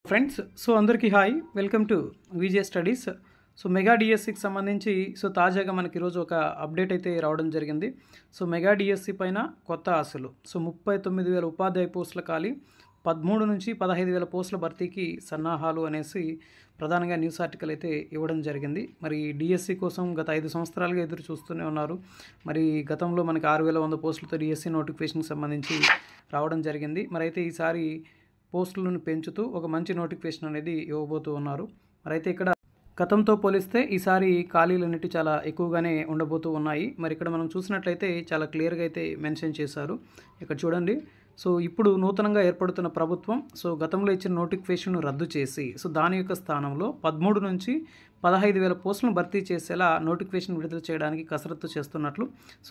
Friends అందరికీ hi welcome to VJ studies. Mega డిఎస్సికి సంబంధించి తాజాగా మనకి ఈరోజు ఒక అప్డేట్ అయితే రావడం జరిగింది. మెగా డిఎస్సి పైన కొత్త ఆశలు. 39,000 ఉపాధ్యాయ పోస్టుల ఖాళీ, 13 నుంచి 15,000 పోస్టుల భర్తీకి సన్నాహాలు అనేసి ప్రధానంగా న్యూస్ ఆర్టికల్ అయితే ఇవ్వడం జరిగింది. మరి డిఎస్సి కోసం గత 5 సంవత్సరాలుగా ఎదురు చూస్తూనే ఉన్నారు. మరి గతంలో మనకి 6,100 పోస్టులతో డిఎస్సి నోటిఫికేషన్కి సంబంధించి రావడం జరిగింది. మరి అయితే ఈసారి పోస్టులను పెంచుతూ ఒక మంచి నోటిఫికేషన్ అనేది ఇవ్వబోతూ ఉన్నారు. మరి అయితే ఇక్కడ గతంతో పోలిస్తే ఈసారి ఖాళీలు అనేవి చాలా ఎక్కువగానే ఉండబోతూ ఉన్నాయి. మరి ఇక్కడ మనం చూసినట్లయితే చాలా క్లియర్గా అయితే మెన్షన్ చేశారు. ఇక్కడ చూడండి. ఇప్పుడు నూతనంగా ఏర్పడుతున్న ప్రభుత్వం గతంలో ఇచ్చిన నోటిఫికేషన్ను రద్దు చేసి దాని యొక్క స్థానంలో 13 నుంచి 15,000 పోస్టులను భర్తీ చేసేలా నోటిఫికేషన్ విడుదల చేయడానికి కసరత్తు చేస్తున్నట్లు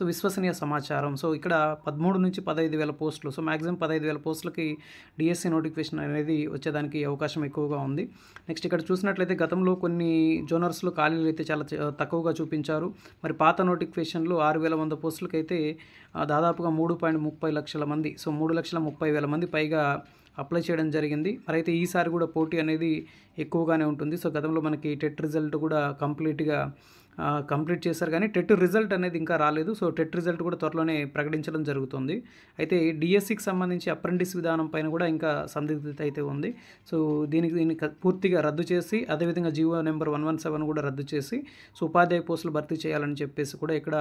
విశ్వసనీయ సమాచారం. ఇక్కడ 13 నుంచి 15,000 పోస్టులు, మ్యాక్సిమం 15,000 పోస్టులకి డిఎస్సి నోటిఫికేషన్ అనేది వచ్చేదానికి అవకాశం ఎక్కువగా ఉంది. నెక్స్ట్ ఇక్కడ చూసినట్లయితే గతంలో కొన్ని జోనర్స్లో ఖాళీలు అయితే చాలా తక్కువగా చూపించారు. మరి పాత నోటిఫికేషన్లు 6,100 పోస్టులకైతే దాదాపుగా 3.30 లక్షల మంది, 3,30,000 మంది పైగా అప్లై చేయడం జరిగింది. మరి అయితే ఈసారి కూడా పోటీ అనేది ఎక్కువగానే ఉంటుంది. గతంలో మనకి టెట్ రిజల్ట్ కూడా కంప్లీట్ చేశారు, కానీ టెట్ రిజల్ట్ అనేది ఇంకా రాలేదు. టెట్ రిజల్ట్ కూడా త్వరలోనే ప్రకటించడం జరుగుతుంది. అయితే డిఎస్సికి సంబంధించి అప్రెంటిస్ విధానం పైన కూడా ఇంకా సందిగ్ధత అయితే ఉంది. దీన్ని పూర్తిగా రద్దు చేసి, అదేవిధంగా జీవో నెంబర్ 117 కూడా రద్దు చేసి ఉపాధ్యాయ పోస్టులు భర్తీ చేయాలని చెప్పేసి కూడా ఇక్కడ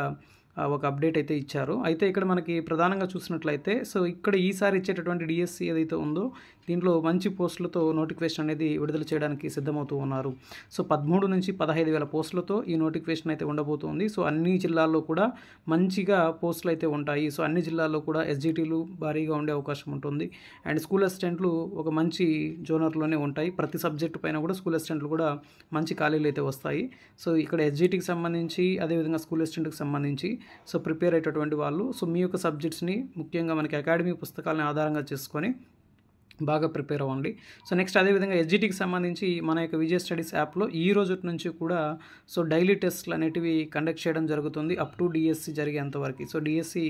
ఒక అప్డేట్ అయితే ఇచ్చారు. అయితే ఇక్కడ మనకి ప్రధానంగా చూసినట్లయితే ఇక్కడ ఈసారి ఇచ్చేటటువంటి డిఎస్సి ఏదైతే ఉందో దీంట్లో మంచి పోస్టులతో నోటిఫికేషన్ అనేది విడుదల చేయడానికి సిద్ధమవుతూ ఉన్నారు. 13 నుంచి 15,000 పోస్టులతో ఈ నోటిఫికేషన్ అయితే ఉండబోతుంది. అన్ని జిల్లాల్లో కూడా మంచిగా పోస్టులు అయితే ఉంటాయి. అన్ని జిల్లాల్లో కూడా ఎస్జిటీలు భారీగా ఉండే అవకాశం ఉంటుంది. అండ్ స్కూల్ అసిస్టెంట్లు ఒక మంచి జోనర్లోనే ఉంటాయి. ప్రతి సబ్జెక్టు పైన కూడా స్కూల్ అసిస్టెంట్లు కూడా మంచి ఖాళీలు అయితే వస్తాయి. ఇక్కడ ఎస్జిటీకి సంబంధించి, అదేవిధంగా స్కూల్ అసిస్టెంట్కి సంబంధించి ప్రిపేర్ అయ్యేటటువంటి వాళ్ళు మీ యొక్క సబ్జెక్ట్స్ని ముఖ్యంగా మనకి అకాడమీ పుస్తకాలను ఆధారంగా చేసుకొని బాగా ప్రిపేర్ అవ్వండి. నెక్స్ట్ అదేవిధంగా ఎస్జిటీకి సంబంధించి మన యొక్క విజయ స్టడీస్ యాప్లో ఈ రోజు నుంచి కూడా డైలీ టెస్ట్లు అనేటివి కండక్ట్ చేయడం జరుగుతుంది అప్ టు డిఎస్సి జరిగేంతవరకు. డిఎస్సి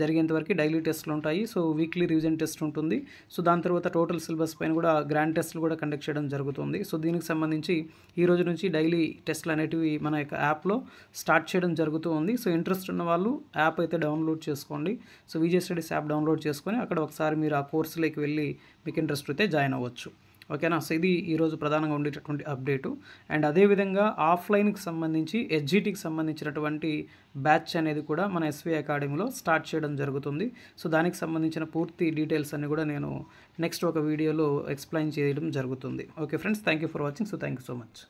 జరిగేంతవరకు డైలీ టెస్ట్లు ఉంటాయి. వీక్లీ రివిజన్ టెస్ట్ ఉంటుంది. దాని తర్వాత టోటల్ సిలబస్ పైన కూడా గ్రాండ్ టెస్ట్లు కూడా కండక్ట్ చేయడం జరుగుతుంది. దీనికి సంబంధించి ఈ రోజు నుంచి డైలీ టెస్ట్లు అనేటివి మన యొక్క యాప్లో స్టార్ట్ చేయడం జరుగుతూ ఉంది. ఇంట్రెస్ట్ ఉన్న వాళ్ళు యాప్ అయితే డౌన్లోడ్ చేసుకోండి. విజయ స్టడీస్ యాప్ డౌన్లోడ్ చేసుకొని అక్కడ ఒకసారి మీరు ఆ కోర్సులోకి వెళ్ళి మీకు ఇంట్రెస్ట్ అయితే జాయిన్ అవ్వచ్చు. ఓకేనా. ఇది ఈరోజు ప్రధానంగా ఉండేటటువంటి అప్డేటు. అండ్ అదేవిధంగా ఆఫ్లైన్కి సంబంధించి ఎస్జిటీకి సంబంధించినటువంటి బ్యాచ్ అనేది కూడా మన ఎస్వి అకాడమీలో స్టార్ట్ చేయడం జరుగుతుంది. దానికి సంబంధించిన పూర్తి డీటెయిల్స్ అన్ని కూడా నేను నెక్స్ట్ ఒక వీడియోలో ఎక్స్ప్లెయిన్ చేయడం జరుగుతుంది. Okay friends, thank you for watching. Thank you so much.